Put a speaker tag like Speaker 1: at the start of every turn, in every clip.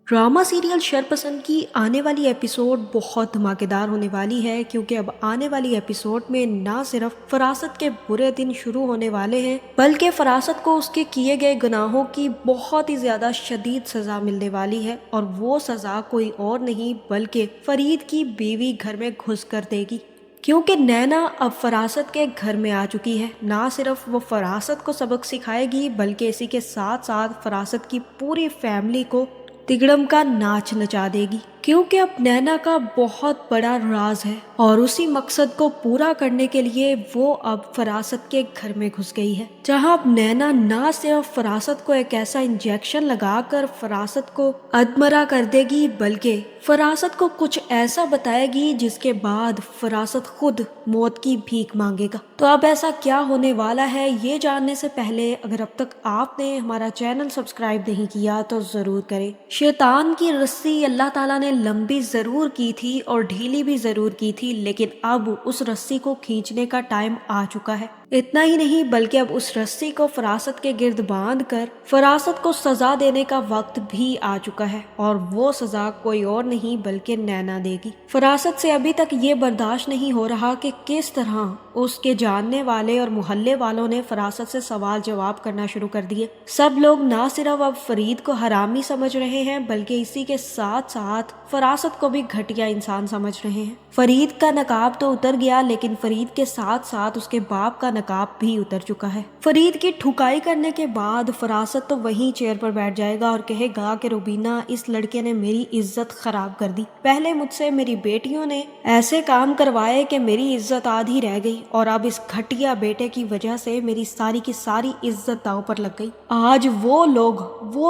Speaker 1: Drama serial शरपसंद की आने वाली एपिसोड बहुत धमाकेदार होने वाली है, क्योंकि अब आने वाली एपिसोड में ना सिर्फ फरासत के बुरे दिन शुरू होने वाले हैं, बल्कि फरासत को उसके किए गए गुनाहों की बहुत ही ज्यादा शदीद सजा मिलने वाली है। और वो सजा कोई और नहीं बल्कि फरीद की बीवी घर में घुस कर देगी, क्योंकि नैना अब फरासत के घर में आ चुकी है। ना सिर्फ वो फरासत को सबक सिखाएगी बल्कि इसी के साथ साथ फरासत की पूरी फैमिली को तिगड़म का नाच नचा देगी, क्योंकि अब नैना का बहुत बड़ा राज है और उसी मकसद को पूरा करने के लिए वो अब फरासत के घर में घुस गई है, जहां अब नैना ना सिर्फ फरासत को एक ऐसा इंजेक्शन लगाकर फरासत को अधमरा कर देगी, बल्कि फरासत को कुछ ऐसा बताएगी जिसके बाद फरासत खुद मौत की भीख मांगेगा। तो अब ऐसा क्या होने वाला है, ये जानने से पहले अगर अब तक आपने हमारा चैनल सब्सक्राइब नहीं किया तो जरूर करें। शैतान की रस्सी अल्लाह ताला ने लंबी जरूर की थी और ढीली भी जरूर की थी, लेकिन अब उस रस्सी को खींचने का टाइम आ चुका है। इतना ही नहीं बल्कि अब उस रस्सी को फरासत के गिर्द बांध कर फरासत को सजा देने का वक्त भी आ चुका है, और वो सजा कोई और नहीं बल्कि नैना देगी। फरासत से अभी तक ये बर्दाश्त नहीं हो रहा कि किस तरह उसके जानने वाले और मोहल्ले वालों ने फरासत से सवाल जवाब करना शुरू कर दिए। सब लोग ना सिर्फ अब फरीद को हरामी समझ रहे हैं बल्कि इसी के साथ साथ फरासत को भी घटिया इंसान समझ रहे हैं। फरीद का नकाब तो उतर गया, लेकिन फरीद के साथ साथ उसके बाप का नकाब भी उतर चुका है। फरीद की ठुकाई करने के बाद फरासत तो वहीं चेयर पर बैठ जाएगा और कहेगा कि रुबीना, इस लड़के ने मेरी इज्जत खराब कर दी। पहले मुझसे मेरी बेटियों ने ऐसे काम करवाए कि मेरी इज्जत आधी रह गई, और अब इस घटिया बेटे की वजह से मेरी सारी की सारी इज्जत दांव पर लग गई। आज वो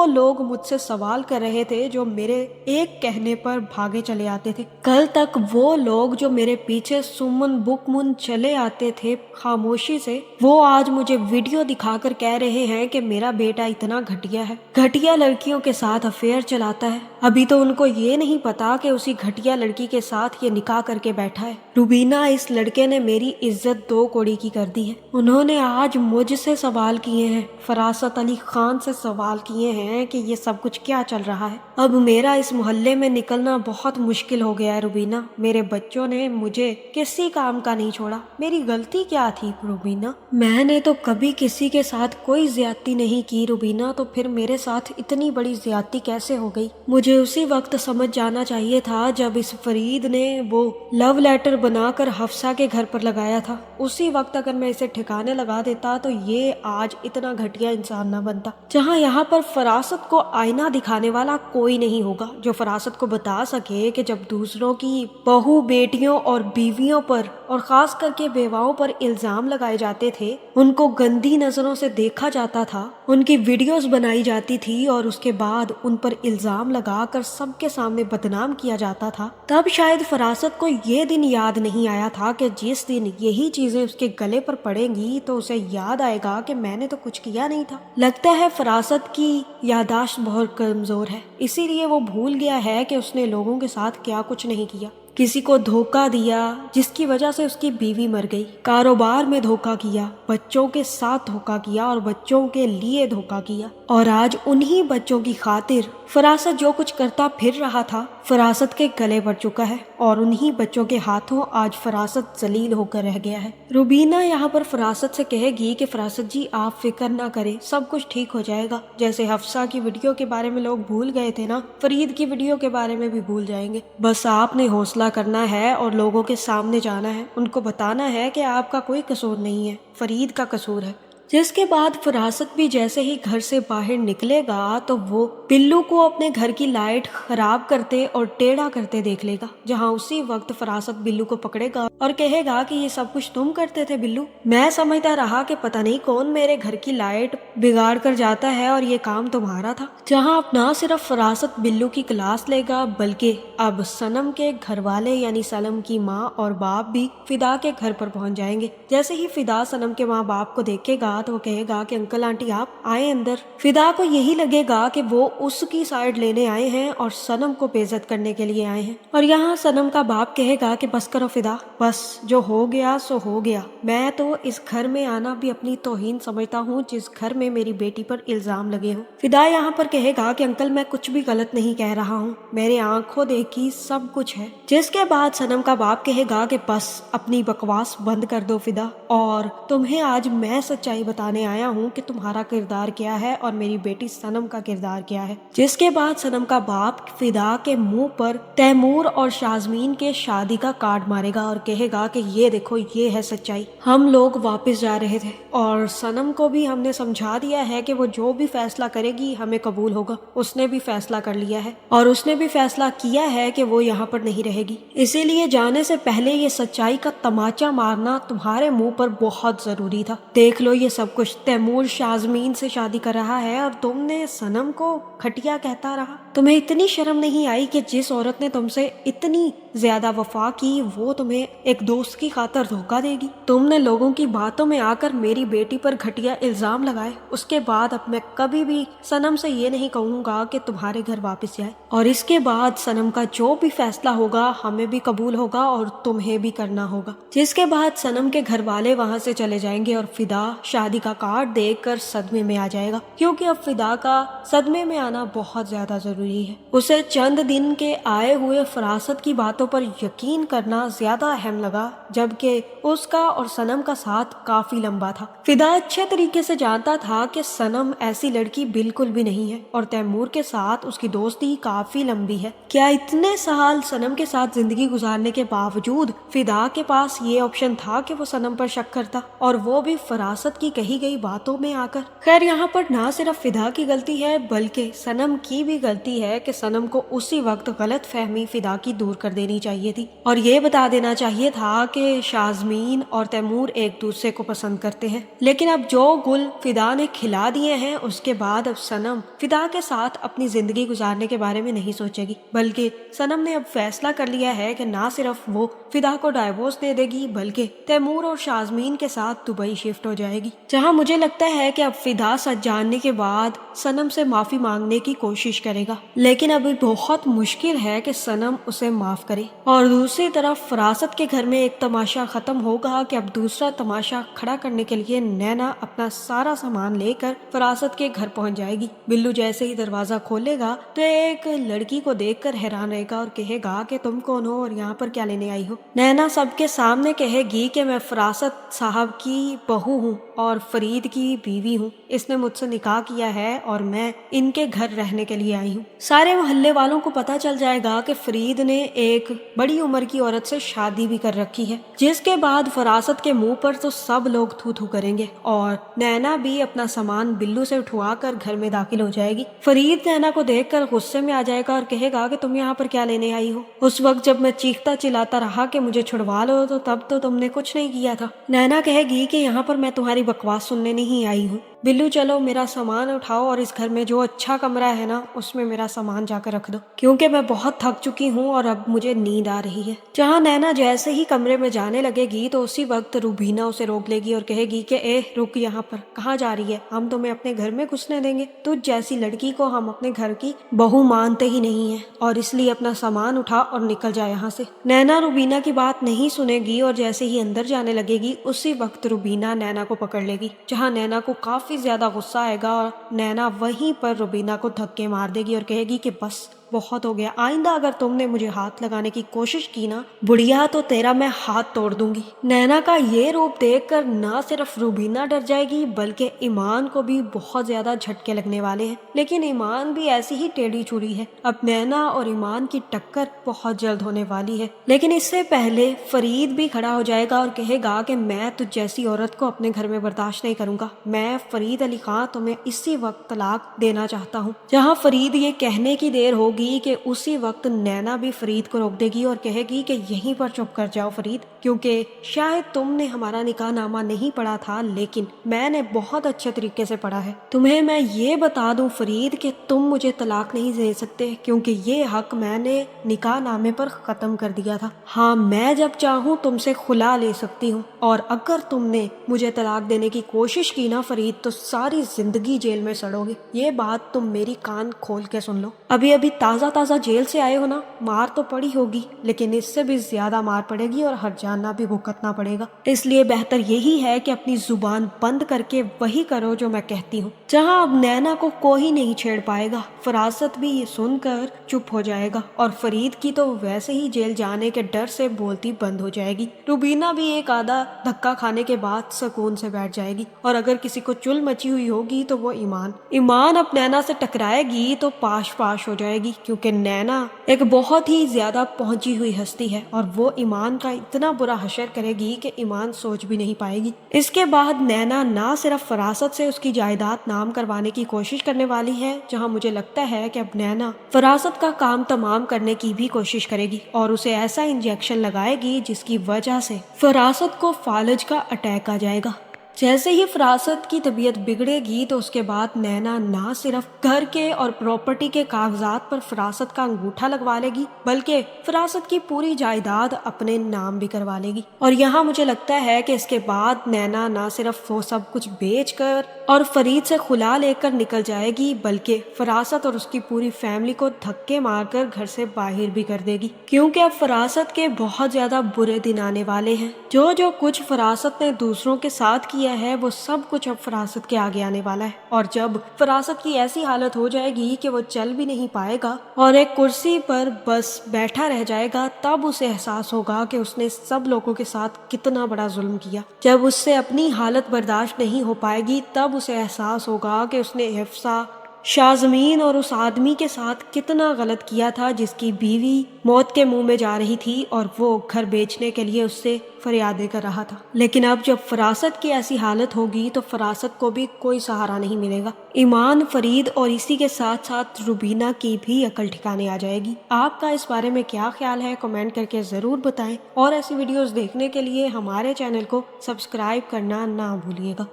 Speaker 1: लोग मुझसे सवाल कर रहे थे जो मेरे एक कहने पर भागे चले आते थे। कल तक वो लोग जो मेरे पीछे सुमन बुकमुन चले आते थे खामोशी से, वो आज मुझे वीडियो दिखाकर कह रहे हैं कि मेरा बेटा इतना घटिया है, घटिया लड़कियों के साथ अफेयर चलाता है। अभी तो उनको ये नहीं पता कि उसी घटिया लड़की के साथ ये निकाह करके बैठा है। रुबीना, इस लड़के ने मेरी इज्जत दो कौड़ी की कर दी है। उन्होंने आज मुझसे सवाल किए हैं, फरासत अली खान से सवाल किए हैं कि ये सब कुछ क्या चल रहा है। अब मेरा इस मोहल्ले में निकलना बहुत मुश्किल हो गया है रुबीना। मेरे बच्चों ने मुझे किसी काम का नहीं छोड़ा। मेरी गलती क्या थी रुबीना? मैंने तो कभी किसी के साथ कोई ज्यादती नहीं की रुबीना, तो फिर मेरे साथ इतनी बड़ी ज्यादती कैसे हो गई? मुझे उसी वक्त समझ जाना चाहिए था जब इस फरीद ने वो लव लेटर बनाकर हफ्सा के घर पर लगाया था। उसी वक्त अगर मैं इसे ठिकाने लगा देता तो ये आज इतना घटिया इंसान न बनता। जहाँ यहाँ पर फरासत को आईना दिखाने वाला कोई नहीं होगा जो फरासत को बता सके कि जब दूसरों की बहू, बेटियों और बीवियों पर और खास करके बेवाओं पर इल्जाम लगाए जाते थे, उनको गंदी नजरों से देखा जाता था, उनकी वीडियोस बनाई जाती थी और उसके बाद उन पर इल्जाम लगाकर सबके सामने बदनाम किया जाता था, तब शायद फरासत को ये दिन याद नहीं आया था कि जिस दिन यही चीजें उसके गले पर पड़ेंगी तो उसे याद आएगा कि मैंने तो कुछ किया नहीं था। लगता है फरासत की याददाश्त बहुत कमजोर है, इसीलिए वो भूल गया है कि उसने लोगों के साथ क्या कुछ नहीं किया। किसी को धोखा दिया जिसकी वजह से उसकी बीवी मर गई, कारोबार में धोखा किया, बच्चों के साथ धोखा किया और बच्चों के लिए धोखा किया, और आज उन्हीं बच्चों की खातिर फरासत जो कुछ करता फिर रहा था फरासत के गले पड़ चुका है, और उन्हीं बच्चों के हाथों आज फरासत जलील होकर रह गया है। रुबीना यहाँ पर फरासत से कहेगी कि फरासत जी, आप फिक्र ना करें, सब कुछ ठीक हो जाएगा। जैसे हफ्सा की वीडियो के बारे में लोग भूल गए थे ना, फरीद की वीडियो के बारे में भी भूल जाएंगे। बस आपने हौसला करना है और लोगों के सामने जाना है, उनको बताना है कि आपका कोई कसूर नहीं है, फरीद का कसूर है। जिसके बाद फरासत भी जैसे ही घर से बाहर निकलेगा तो वो बिल्लू को अपने घर की लाइट खराब करते और टेढ़ा करते देख लेगा, जहां उसी वक्त फरासत बिल्लू को पकड़ेगा और कहेगा कि ये सब कुछ तुम करते थे बिल्लू। मैं समझता रहा कि पता नहीं कौन मेरे घर की लाइट बिगाड़ कर जाता है और ये काम तुम्हारा था। जहां अब ना सिर्फ फरासत बिल्लू की क्लास लेगा बल्कि अब सनम के घर वाले यानी सनम की माँ और बाप भी फिदा के घर पर पहुंच जाएंगे। जैसे ही फिदा सनम के माँ बाप को देखेगा तो वो कहेगा कि अंकल आंटी आप आए अंदर। फिदा को यही लगेगा कि वो उसकी साइड लेने आए हैं और सनम को बेइज्जत करने के लिए आए हैं। और यहाँ सनम का बाप कहेगा कि बस करो फिदा, बस जो हो गया सो हो गया। मैं तो इस घर में आना भी अपनी तौहीन समझता हूँ जिस घर में में मेरी बेटी पर इल्जाम लगे हो। फिदा यहाँ पर कहेगा कि अंकल मैं कुछ भी गलत नहीं कह रहा हूँ, मेरे आंखों देखी सब कुछ है। जिसके बाद सनम का बाप कहेगा कि बस अपनी बकवास बंद कर दो फिदा, और तुम्हें आज मैं सच्चाई बताने आया हूँ कि तुम्हारा किरदार क्या है और मेरी बेटी सनम का किरदार क्या है। जिसके बाद सनम का बाप फिदा के मुंह पर तैमूर और शाजमीन के शादी का कार्ड मारेगा और कहेगा कि ये देखो ये है सच्चाई, हम लोग वापस जा रहे थे और सनम को भी हमने समझा दिया है कि वो जो भी फैसला करेगी हमें कबूल होगा। उसने भी फैसला कर लिया है और उसने भी फैसला किया है कि वो यहाँ पर नहीं रहेगी, इसीलिए जाने से पहले ये सच्चाई का तमाचा मारना तुम्हारे मुंह पर बहुत जरूरी था। देख लो ये सब कुछ, तैमूर शाजमीन से शादी कर रहा है और तुमने सनम को खटिया कहता रहा। तुम्हें इतनी शर्म नहीं आई कि जिस औरत ने तुमसे इतनी ज्यादा वफा की वो तुम्हें एक दोस्त की खातर धोखा देगी। तुमने लोगों की बातों में आकर मेरी बेटी पर घटिया इल्जाम लगाए, उसके बाद अब मैं कभी भी सनम से ये नहीं कहूँगा कि तुम्हारे घर वापस जाए, और इसके बाद सनम का जो भी फैसला होगा हमें भी कबूल होगा और तुम्हें भी करना होगा। जिसके बाद सनम के घर वाले वहाँ से चले जाएंगे और फिदा शादी का कार्ड देखकर सदमे में आ जाएगा, क्योंकि अब फिदा का सदमे में आना बहुत ज्यादा जरूरी है। उसे चंद दिन के आए हुए फरासत की बातों पर यकीन करना ज्यादा अहम लगा, जबकि उसका और सनम का साथ काफी लंबा था। फिदा अच्छे तरीके से जानता था कि सनम ऐसी लड़की बिल्कुल भी नहीं है और तैमूर के साथ उसकी दोस्ती काफी लंबी है। क्या इतने साल सनम के साथ जिंदगी गुजारने के बावजूद फिदा के पास ये ऑप्शन था कि वो सनम पर शक करता, और वो भी फरासत की कही गई बातों में आकर। खैर यहाँ पर ना सिर्फ फिदा की गलती है बल्कि सनम की भी गलती है कि सनम को उसी वक्त गलत फहमी फिदा की दूर कर देनी चाहिए थी और ये बता देना चाहिए था कि शाजमीन और तैमूर एक दूसरे को पसंद करते हैं। लेकिन अब जो गुल फिदा ने खिला दिए हैं उसके बाद अब सनम फिदा के साथ अपनी जिंदगी गुजारने के बारे में नहीं सोचेगी, बल्कि सनम ने अब फैसला कर लिया है कि ना सिर्फ वो फिदा को डाइवोर्स दे देगी बल्कि तैमूर और शाजमीन के साथ दुबई शिफ्ट हो जाएगी, जहां मुझे लगता है कि अब फिदा सच जानने के बाद सनम से माफी मांगने की कोशिश करेगा, लेकिन अभी बहुत मुश्किल है कि सनम उसे माफ करे। और दूसरी तरफ फरासत के घर में एक तमाशा खत्म होगा कि अब दूसरा तमाशा खड़ा करने के लिए नैना अपना सारा सामान लेकर फरासत के घर पहुंच जाएगी। बिल्लू जैसे ही दरवाजा खोलेगा तो एक लड़की को देखकर हैरान रहेगा और कहेगा कि तुम कौन हो और यहाँ पर क्या लेने आई हो। नैना सबके सामने कहेगी कि मैं फरासत साहब की बहू हूँ और फरीद की बीवी हूँ, इसने मुझसे निकाह किया है और मैं इनके घर रहने के लिए आई हूँ। सारे मोहल्ले वालों को पता चल जाएगा कि फरीद ने एक बड़ी उम्र की औरत से शादी भी कर रखी है, जिसके बाद फरासत के मुंह पर तो सब लोग थू थू करेंगे और नैना भी अपना सामान बिल्लू से उठवा कर घर में दाखिल हो जाएगी। फरीद नैना को देखकर गुस्से में आ जाएगा और कहेगा कि तुम यहाँ पर क्या लेने आई हो। उस वक्त जब मैं चीखता चिल्लाता रहा कि मुझे छुड़वा लो तो तब तो तुमने कुछ नहीं किया था। नैना कहेगी कि यहाँ पर मैं तुम्हारी बकवास सुनने नहीं आई हूँ। बिल्लू चलो मेरा सामान उठाओ और इस घर में जो अच्छा कमरा है ना उसमें मेरा सामान जाकर रख दो, क्योंकि मैं बहुत थक चुकी हूँ और अब मुझे नींद आ रही है। जहाँ नैना जैसे ही कमरे में जाने लगेगी तो उसी वक्त रूबीना उसे रोक लेगी और कहेगी कि ए रुक, यहाँ पर कहाँ जा रही है, हम तुम्हें अपने घर में घुसने देंगे, तुझ जैसी लड़की को हम अपने घर की बहू मानते ही नहीं है और इसलिए अपना सामान उठा और निकल जा यहाँ से। नैना रूबीना की बात नहीं सुनेगी और जैसे ही अंदर जाने लगेगी उसी वक्त रूबीना नैना को पकड़ लेगी, जहाँ नैना को काफी ज्यादा गुस्सा आएगा और नैना वहीं पर रूबीना को धक्के मार देगी और कहेगी कि बस बहुत हो गया, आइंदा अगर तुमने मुझे हाथ लगाने की कोशिश की ना बुढ़िया तो तेरा मैं हाथ तोड़ दूंगी। नैना का ये रूप देखकर ना सिर्फ रूबीना डर जाएगी बल्कि ईमान को भी बहुत ज्यादा झटके लगने वाले हैं, लेकिन ईमान भी ऐसी ही टेढ़ी चुड़ी है। अब नैना और ईमान की टक्कर बहुत जल्द होने वाली है, लेकिन इससे पहले फरीद भी खड़ा हो जाएगा और कहेगा कि मैं तुझ जैसी औरत को अपने घर में बर्दाश्त नहीं करूंगा, मैं फरीद अली खान तुम्हें इसी वक्त तलाक देना चाहता हूँ। जहाँ फरीद ये कहने की देर होगी कि उसी वक्त नैना भी फरीद को रोक देगी और कहेगी कि यहीं पर चुप कर जाओ फरीद, क्योंकि शायद तुमने हमारा निकाह नामा नहीं पढ़ा था लेकिन मैंने बहुत अच्छे तरीके से पढ़ा है। तुम्हें मैं ये बता दूं फरीद कि तुम मुझे तलाक नहीं दे सकते, क्योंकि ये हक मैंने निकाह नामे पर खत्म कर दिया था। हाँ, मैं जब चाहूँ तुमसे खुला ले सकती हूँ और अगर तुमने मुझे तलाक देने की कोशिश की ना फरीद तो सारी जिंदगी जेल में सड़ोगे। ये बात तुम मेरी कान खोल के सुन लो। अभी अभी ताज़ा ताज़ा जेल से आए हो ना, मार तो पड़ी होगी लेकिन इससे भी ज्यादा मार पड़ेगी और हर जाना भी भुगतना पड़ेगा। इसलिए बेहतर यही है कि अपनी जुबान बंद करके वही करो जो मैं कहती हूँ। जहाँ अब नैना को कोई नहीं छेड़ पाएगा। फरासत भी ये सुनकर चुप हो जाएगा और फरीद की तो वैसे ही जेल जाने के डर से बोलती बंद हो जाएगी। रुबीना भी एक आधा धक्का खाने के बाद सुकून से बैठ जाएगी और अगर किसी को चुल मची हुई होगी तो वो ईमान अब नैना से टकराएगी तो पाश पाश हो जाएगी, क्योंकि नैना एक बहुत ही ज्यादा पहुंची हुई हस्ती है और वो ईमान का इतना बुरा हशर करेगी कि ईमान सोच भी नहीं पाएगी। इसके बाद नैना ना सिर्फ फरासत से उसकी जायदाद नाम करवाने की कोशिश करने वाली है, जहां मुझे लगता है कि अब नैना फरासत का काम तमाम करने की भी कोशिश करेगी और उसे ऐसा इंजेक्शन लगाएगी जिसकी वजह से फरासत को फालज का अटैक आ जाएगा। जैसे ही फरासत की तबीयत बिगड़ेगी तो उसके बाद नैना ना सिर्फ घर के और प्रॉपर्टी के कागजात पर फरासत का अंगूठा लगवा लेगी बल्कि फरासत की पूरी जायदाद अपने नाम भी करवा लेगी। और यहाँ मुझे लगता है कि इसके बाद नैना ना सिर्फ वो सब कुछ बेचकर और फरीद से खुला लेकर निकल जाएगी बल्कि फरासत और उसकी पूरी फैमिली को धक्के मारकर घर से बाहर भी कर देगी, क्योंकि अब फरासत के बहुत ज्यादा बुरे दिन आने वाले हैं। जो कुछ फरासत ने दूसरों के साथ किया है वो सब कुछ अब फरासत के आगे आने वाला है और जब फरासत की ऐसी हालत हो जाएगी कि वो चल भी नहीं पाएगा और एक कुर्सी पर बस बैठा रह जाएगा, तब उसे एहसास होगा कि उसने सब लोगों के साथ कितना बड़ा जुल्म किया। जब उससे अपनी हालत बर्दाश्त नहीं हो पाएगी तब उसे एहसास होगा कि उसने हिफ्सा, शाज़मीन और उस आदमी के साथ कितना गलत किया था जिसकी बीवी मौत के मुंह में जा रही थी और वो घर बेचने के लिए उससे फरियादें कर रहा था। लेकिन अब जब फरासत की ऐसी हालत होगी तो फरासत को भी कोई सहारा नहीं मिलेगा। ईमान, फरीद और इसी के साथ साथ रुबीना की भी अकल ठिकाने आ जाएगी। आपका इस बारे में क्या ख्याल है, कमेंट करके ज़रूर बताएं और ऐसी वीडियोस देखने के लिए हमारे चैनल को सब्सक्राइब करना ना भूलिएगा।